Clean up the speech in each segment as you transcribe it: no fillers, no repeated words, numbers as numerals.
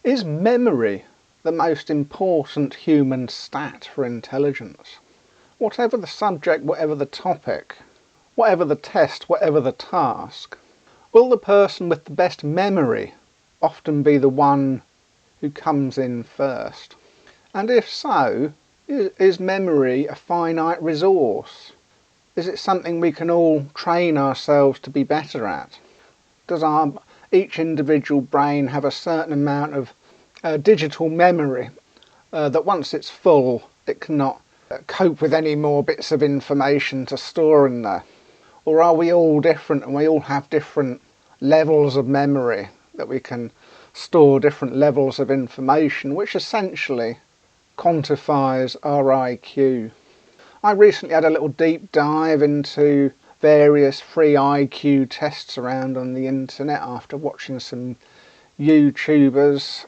Is memory the most important human stat for intelligence? Whatever the subject, whatever the topic, whatever the test, whatever the task, will the person with the best memory often be the one who comes in first? And if so, is memory a finite resource? Is it something we can all train ourselves to be better at? Does each individual brain have a certain amount of digital memory that once it's full it cannot cope with any more bits of information to store in there? Or are we all different and we all have different levels of memory that we can store different levels of information, which essentially quantifies our IQ? I recently had a little deep dive into various free IQ tests around on the internet after watching some YouTubers,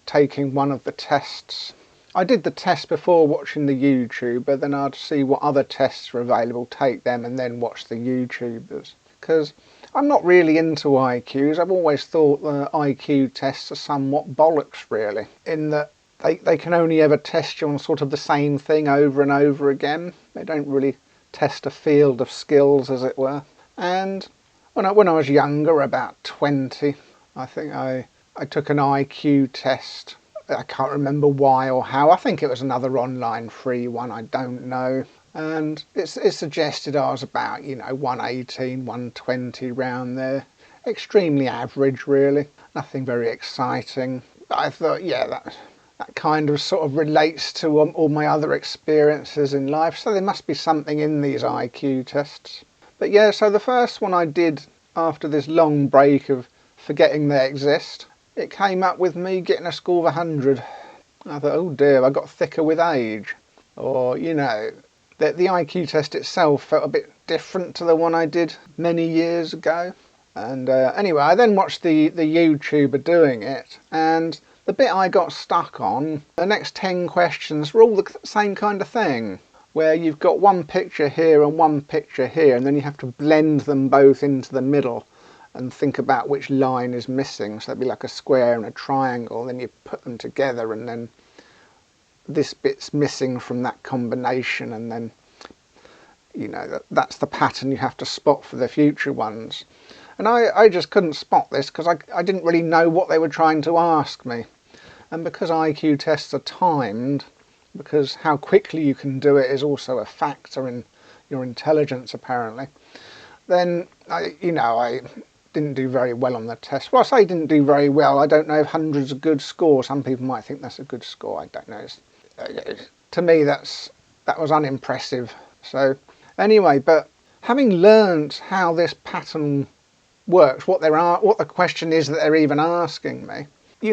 taking one of the tests. I did the test before watching the YouTuber, then I'd see what other tests are available, take them and then watch the YouTubers. Because I'm not really into IQs. I've always thought the IQ tests are somewhat bollocks, really, in that they can only ever test you on sort of the same thing over and over again. They don't really test a field of skills, as it were. And when I was younger, about 20, I think I took an IQ test. I can't remember why or how. I think it was another online free one, I don't know. And it suggested I was about, 118, 120 round there. Extremely average, really. Nothing very exciting. But I thought, yeah, that kind of sort of relates to all my other experiences in life, so there must be something in these IQ tests. But yeah, so the first one I did after this long break of forgetting they exist, it came up with me getting a score of 100. I thought, oh dear, I got thicker with age. Or, the IQ test itself felt a bit different to the one I did many years ago. And anyway, I then watched the YouTuber doing it, and the bit I got stuck on, the next 10 questions were all the same kind of thing, where you've got one picture here and one picture here, and then you have to blend them both into the middle and think about which line is missing. So it'd be like a square and a triangle, then you put them together and then this bit's missing from that combination, and then that's the pattern you have to spot for the future ones. And I just couldn't spot this because I didn't really know what they were trying to ask me. And because IQ tests are timed, because how quickly you can do it is also a factor in your intelligence apparently, then I didn't do very well on the test. Well, I say didn't do very well. I don't know if 100's a good score. Some people might think that's a good score. I don't know. To me, that was unimpressive. So anyway, but having learnt how this pattern works, what the question is that they're even asking me,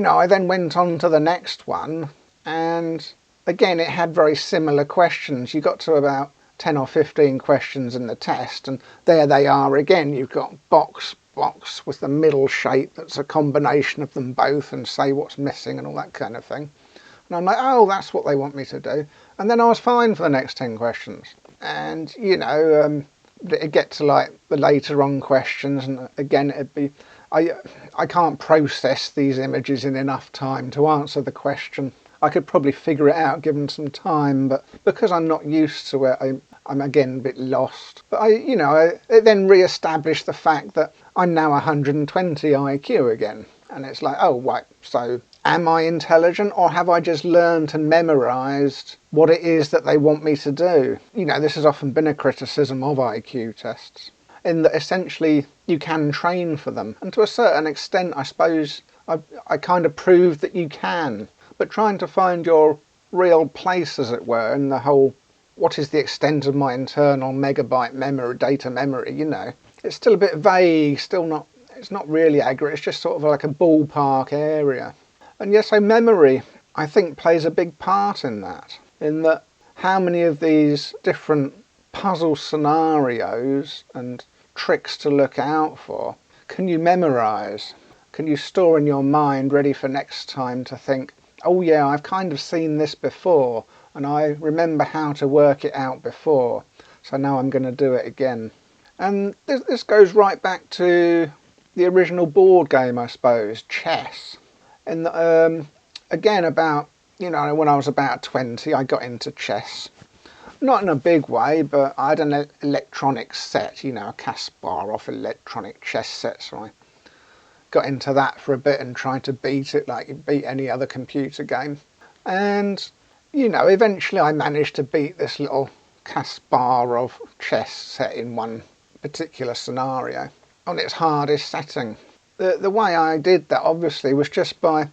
I then went on to the next one, and again it had very similar questions. You got to about 10 or 15 questions in the test, and there they are again. You've got box with the middle shape that's a combination of them both, and say what's missing and all that kind of thing. And I'm like, oh, that's what they want me to do. And then I was fine for the next 10 questions. And it'd get to like the later on questions, and again it'd be, I can't process these images in enough time to answer the question. I could probably figure it out given some time, but because I'm not used to it, I'm again a bit lost. But it then re-established the fact that I'm now 120 IQ again, and it's like, oh right, so am I intelligent, or have I just learned and memorised what it is that they want me to do? This has often been a criticism of IQ tests, in that essentially you can train for them. And to a certain extent, I suppose, I kind of proved that you can. But trying to find your real place, as it were, in the whole, what is the extent of my internal megabyte memory, data memory, it's still a bit vague, it's not really accurate, it's just sort of like a ballpark area. And yes, so memory, I think, plays a big part in that how many of these different puzzle scenarios and tricks to look out for can you memorise? Can you store in your mind ready for next time to think, oh yeah, I've kind of seen this before and I remember how to work it out before, so now I'm going to do it again. And this goes right back to the original board game, I suppose, chess. And again, about, when I was about 20, I got into chess. Not in a big way, but I had an electronic set, a Kasparov electronic chess set, so I got into that for a bit and tried to beat it like you beat any other computer game. And, eventually I managed to beat this little Kasparov chess set in one particular scenario on its hardest setting. The way I did that obviously was just by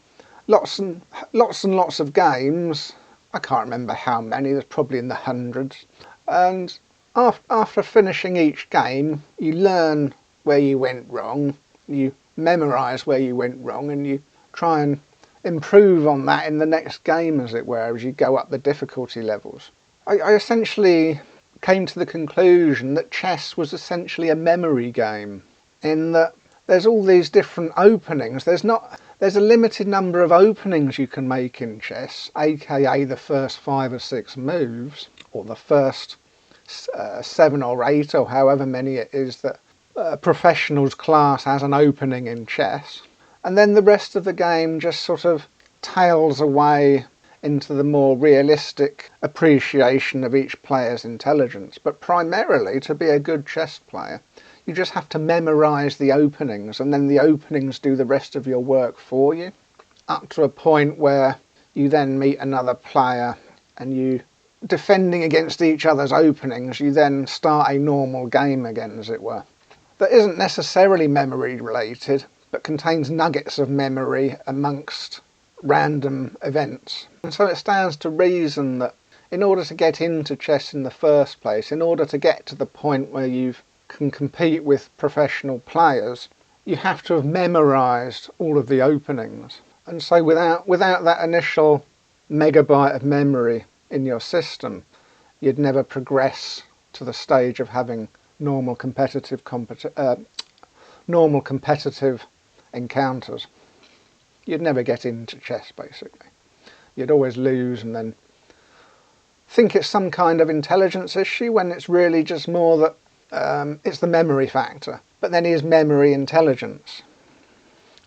lots and lots of games. I can't remember how many, there's probably in the hundreds. And after finishing each game, you learn where you went wrong, you memorise where you went wrong, and you try and improve on that in the next game, as it were, as you go up the difficulty levels. I essentially came to the conclusion that chess was essentially a memory game, in that there's all these different openings. There's a limited number of openings you can make in chess, aka the first 5 or 6 moves, or the first 7 or 8, or however many it is that professionals class as an opening in chess. And then the rest of the game just sort of tails away into the more realistic appreciation of each player's intelligence. But primarily, to be a good chess player, you just have to memorise the openings, and then the openings do the rest of your work for you, up to a point where you then meet another player and you, defending against each other's openings, you then start a normal game again, as it were. That isn't necessarily memory related, but contains nuggets of memory amongst random events. And so it stands to reason that in order to get into chess in the first place, in order to get to the point where you can compete with professional players, you have to have memorised all of the openings. And so without that initial megabyte of memory in your system, you'd never progress to the stage of having normal competitive encounters. You'd never get into chess, basically. You'd always lose and then think it's some kind of intelligence issue, when it's really just more that it's the memory factor. But then is memory intelligence?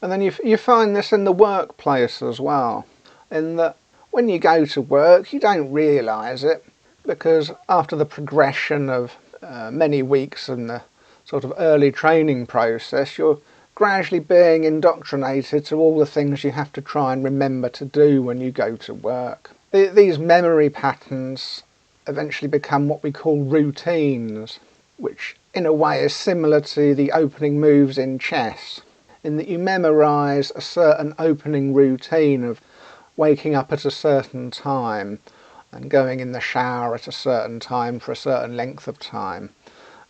And then you find this in the workplace as well, in that when you go to work, you don't realise it, because after the progression of many weeks in the sort of early training process, you're gradually being indoctrinated to all the things you have to try and remember to do when you go to work. These memory patterns eventually become what we call routines, which in a way is similar to the opening moves in chess, in that you memorise a certain opening routine of waking up at a certain time and going in the shower at a certain time for a certain length of time,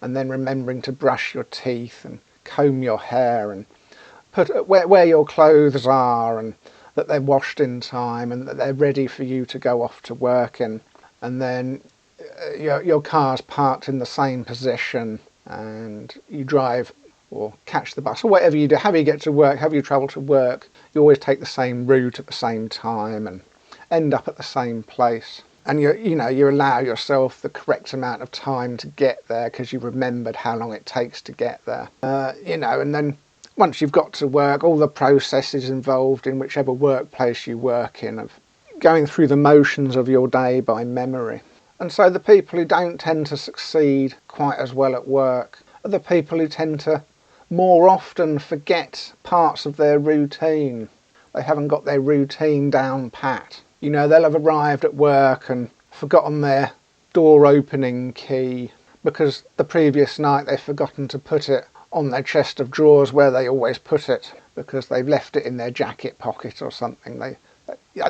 and then remembering to brush your teeth and comb your hair and put where your clothes are, and that they're washed in time and that they're ready for you to go off to work in. And then your car's parked in the same position and you drive or catch the bus or whatever you do. How you get to work, how you travel to work, you always take the same route at the same time and end up at the same place. And you allow yourself the correct amount of time to get there because you've remembered how long it takes to get there. And then once you've got to work, all the processes involved in whichever workplace you work in, of going through the motions of your day by memory. And so the people who don't tend to succeed quite as well at work are the people who tend to more often forget parts of their routine. They haven't got their routine down pat. They'll have arrived at work and forgotten their door opening key because the previous night they've forgotten to put it on their chest of drawers where they always put it, because they've left it in their jacket pocket or something.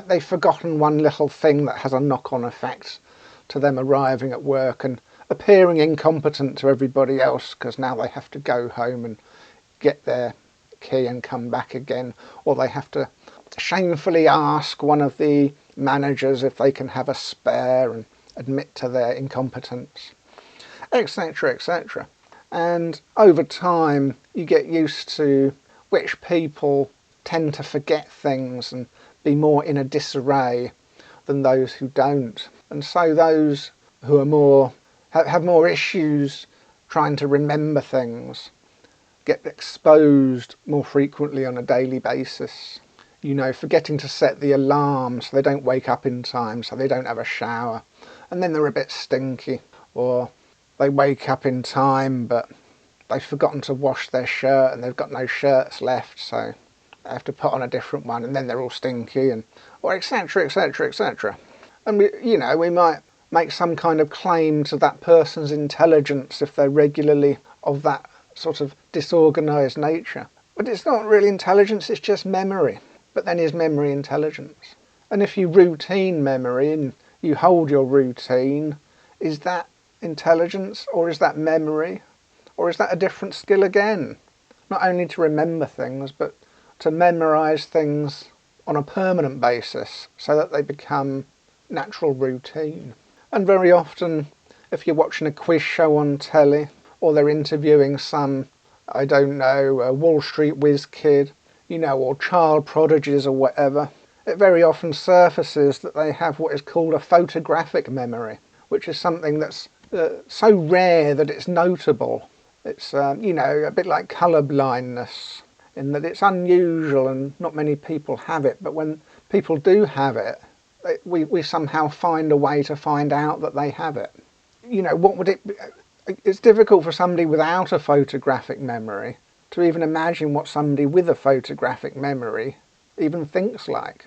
They've forgotten one little thing that has a knock-on effect to them arriving at work and appearing incompetent to everybody else, because now they have to go home and get their key and come back again, or they have to shamefully ask one of the managers if they can have a spare and admit to their incompetence, etc., etc. And over time you get used to which people tend to forget things and be more in a disarray than those who don't. And so those who are have more issues trying to remember things get exposed more frequently on a daily basis. forgetting to set the alarm so they don't wake up in time, so they don't have a shower, and then they're a bit stinky. Or they wake up in time but they've forgotten to wash their shirt and they've got no shirts left, so they have to put on a different one, and then they're all stinky, and or etc, etc, etc. And we might make some kind of claim to that person's intelligence if they're regularly of that sort of disorganised nature. But it's not really intelligence, it's just memory. But then is memory intelligence? And if you routine memory and you hold your routine, is that intelligence, or is that memory? Or is that a different skill again? Not only to remember things, but to memorise things on a permanent basis so that they become natural routine. And very often, if you're watching a quiz show on telly, or they're interviewing some, I don't know, a Wall Street whiz kid, or child prodigies or whatever, it very often surfaces that they have what is called a photographic memory, which is something that's so rare that it's notable. It's, a bit like colour blindness, in that it's unusual and not many people have it, but when people do have it, we somehow find a way to find out that they have it. What would it be? It's difficult for somebody without a photographic memory to even imagine what somebody with a photographic memory even thinks like.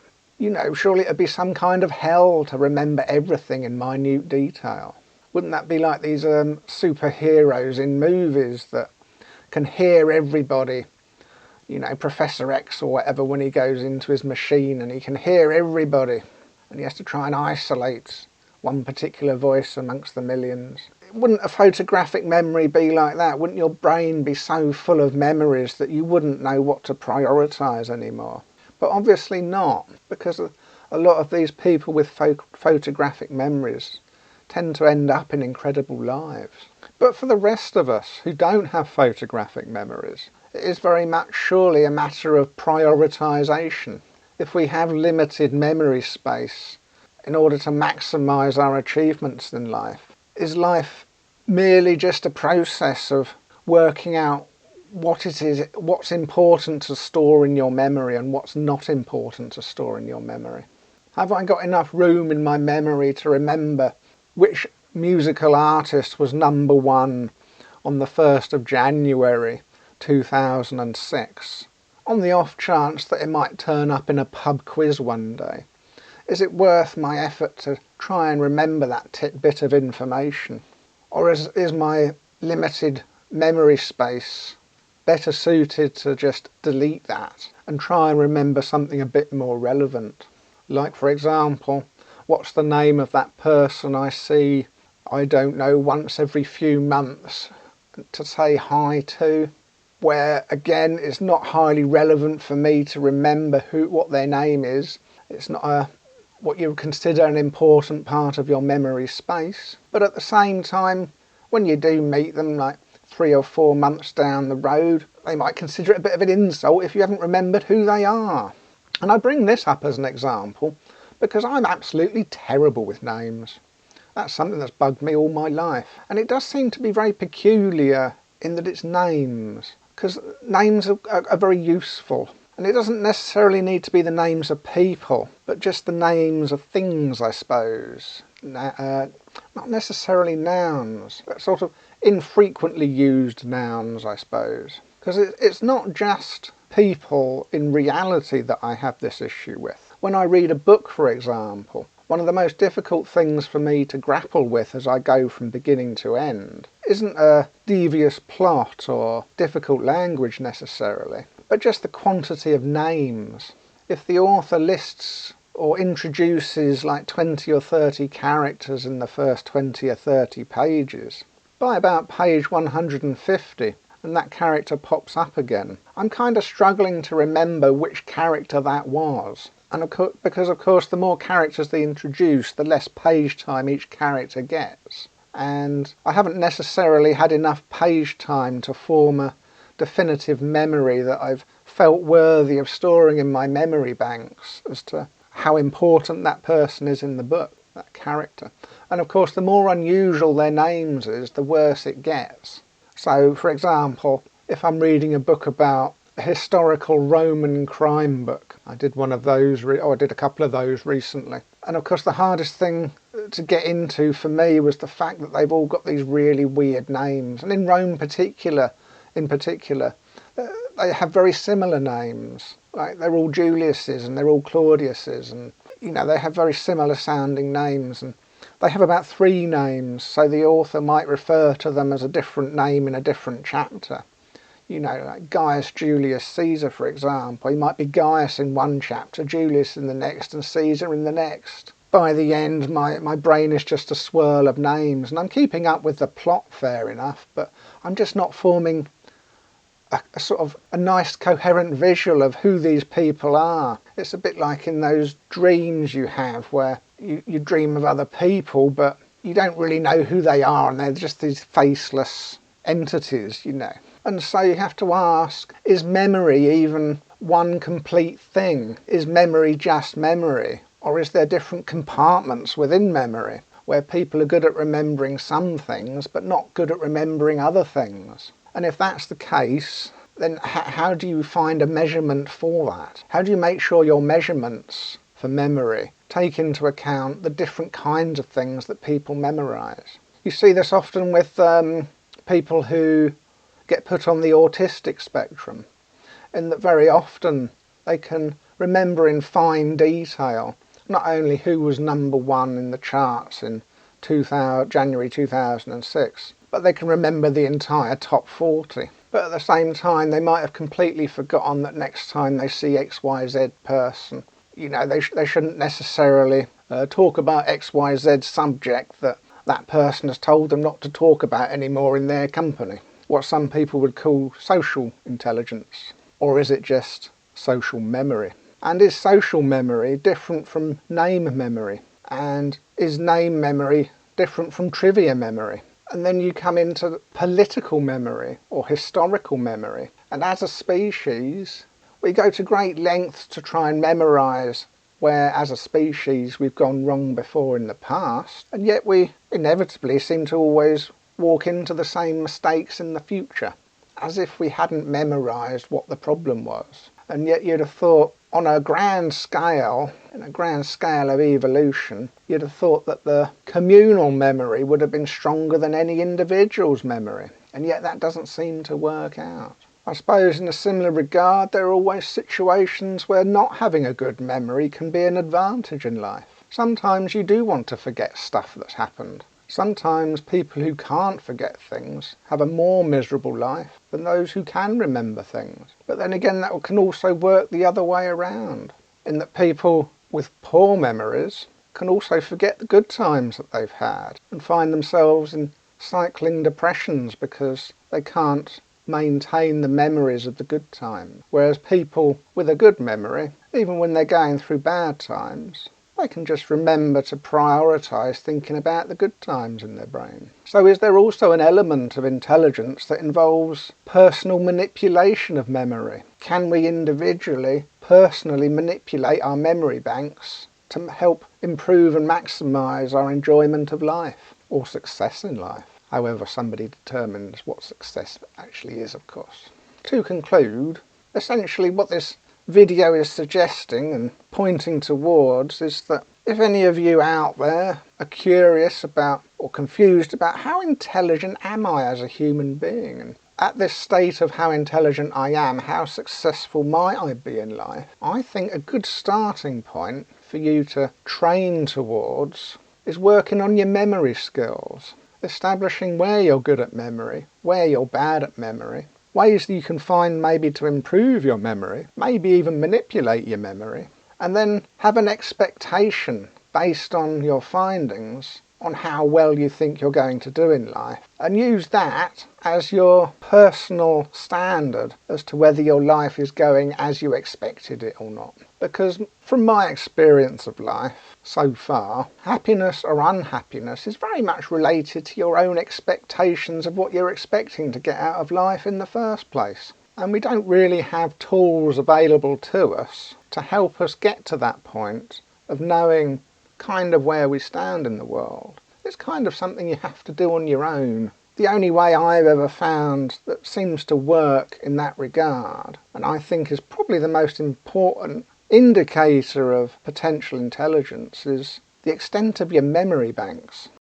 Surely it'd be some kind of hell to remember everything in minute detail. Wouldn't that be like these superheroes in movies that can hear everybody? Professor X or whatever, when he goes into his machine and he can hear everybody and he has to try and isolate one particular voice amongst the millions. Wouldn't a photographic memory be like that? Wouldn't your brain be so full of memories that you wouldn't know what to prioritise anymore? But obviously not, because a lot of these people with photographic memories tend to end up in incredible lives. But for the rest of us who don't have photographic memories, it is very much surely a matter of prioritisation. If we have limited memory space in order to maximise our achievements in life, is life merely just a process of working out what's important to store in your memory and what's not important to store in your memory? Have I got enough room in my memory to remember which musical artist was #1 on the 1st of January 2006, on the off chance that it might turn up in a pub quiz one day? Is it worth my effort to try and remember that tidbit of information? Or is my limited memory space better suited to just delete that and try and remember something a bit more relevant? Like, for example, what's the name of that person I see, I don't know, once every few months to say hi to? Where, again, it's not highly relevant for me to remember what their name is. It's not what you would consider an important part of your memory space. But at the same time, when you do meet them, like 3 or 4 months down the road, they might consider it a bit of an insult if you haven't remembered who they are. And I bring this up as an example because I'm absolutely terrible with names. That's something that's bugged me all my life. And it does seem to be very peculiar in that it's names, because names are very useful. And it doesn't necessarily need to be the names of people, but just the names of things, I suppose. Not necessarily nouns, but sort of infrequently used nouns, I suppose. Because it's not just people in reality that I have this issue with. When I read a book, for example, one of the most difficult things for me to grapple with as I go from beginning to end isn't a devious plot or difficult language necessarily, but just the quantity of names. If the author lists or introduces like 20 or 30 characters in the first 20 or 30 pages, by about page 150, and that character pops up again, I'm kind of struggling to remember which character that was. And because of course the more characters they introduce, the less page time each character gets. And I haven't necessarily had enough page time to form a definitive memory that I've felt worthy of storing in my memory banks as to how important that person is in the book, that character. And of course the more unusual their names is, the worse it gets. So for example, if I'm reading a book about a historical Roman crime book. I did one of those, I did a couple of those recently. And of course the hardest thing to get into for me was the fact that they've all got these really weird names. And in Rome in particular, they have very similar names. Like they're all Julius's and they're all Claudius's, and they have very similar sounding names, and they have about 3 names, so the author might refer to them as a different name in a different chapter. Like Gaius Julius Caesar, for example. He might be Gaius in one chapter, Julius in the next, and Caesar in the next. By the end, my brain is just a swirl of names, and I'm keeping up with the plot fair enough, but I'm just not forming a sort of a nice coherent visual of who these people are. It's a bit like in those dreams you have where you dream of other people, but you don't really know who they are, and they're just these faceless entities, And so you have to ask, is memory even one complete thing? Is memory just memory? Or is there different compartments within memory where people are good at remembering some things but not good at remembering other things? And if that's the case, then how do you find a measurement for that? How do you make sure your measurements for memory take into account the different kinds of things that people memorize? You see this often with people who get put on the autistic spectrum, in that very often they can remember in fine detail not only who was #1 in the charts in January 2006, but they can remember the entire top 40. But at the same time, they might have completely forgotten that next time they see XYZ person, they shouldn't necessarily talk about XYZ subject that person has told them not to talk about anymore in their company. What some people would call social intelligence. Or is it just social memory? And is social memory different from name memory? And is name memory different from trivia memory? And then you come into political memory or historical memory. And as a species, we go to great lengths to try and memorize where, as a species, we've gone wrong before in the past. And yet we inevitably seem to always walk into the same mistakes in the future, as if we hadn't memorized what the problem was. And yet you'd have thought, on a grand scale, in a grand scale of evolution, you'd have thought that the communal memory would have been stronger than any individual's memory. And yet that doesn't seem to work out. I suppose in a similar regard, there are always situations where not having a good memory can be an advantage in life. Sometimes you do want to forget stuff that's happened. Sometimes people who can't forget things have a more miserable life than those who can remember things. But then again, that can also work the other way around, in that people with poor memories can also forget the good times that they've had and find themselves in cycling depressions because they can't maintain the memories of the good times. Whereas people with a good memory, even when they're going through bad times, they can just remember to prioritise thinking about the good times in their brain. So is there also an element of intelligence that involves personal manipulation of memory? Can we individually, personally manipulate our memory banks to help improve and maximise our enjoyment of life, or success in life? However somebody determines what success actually is, of course. To conclude, essentially what this video is suggesting and pointing towards is that if any of you out there are curious about or confused about how intelligent am I as a human being, and at this state of how intelligent I am, how successful might I be in life, I think a good starting point for you to train towards is working on your memory skills, establishing where you're good at memory, where you're bad at memory, ways that you can find maybe to improve your memory, maybe even manipulate your memory, and then have an expectation based on your findings on how well you think you're going to do in life, and use that as your personal standard as to whether your life is going as you expected it or not. Because from my experience of life so far, happiness or unhappiness is very much related to your own expectations of what you're expecting to get out of life in the first place. And we don't really have tools available to us to help us get to that point of knowing kind of where we stand in the world. It's kind of something you have to do on your own. The only way I've ever found that seems to work in that regard, and I think is probably the most important indicator of potential intelligence, is the extent of your memory banks.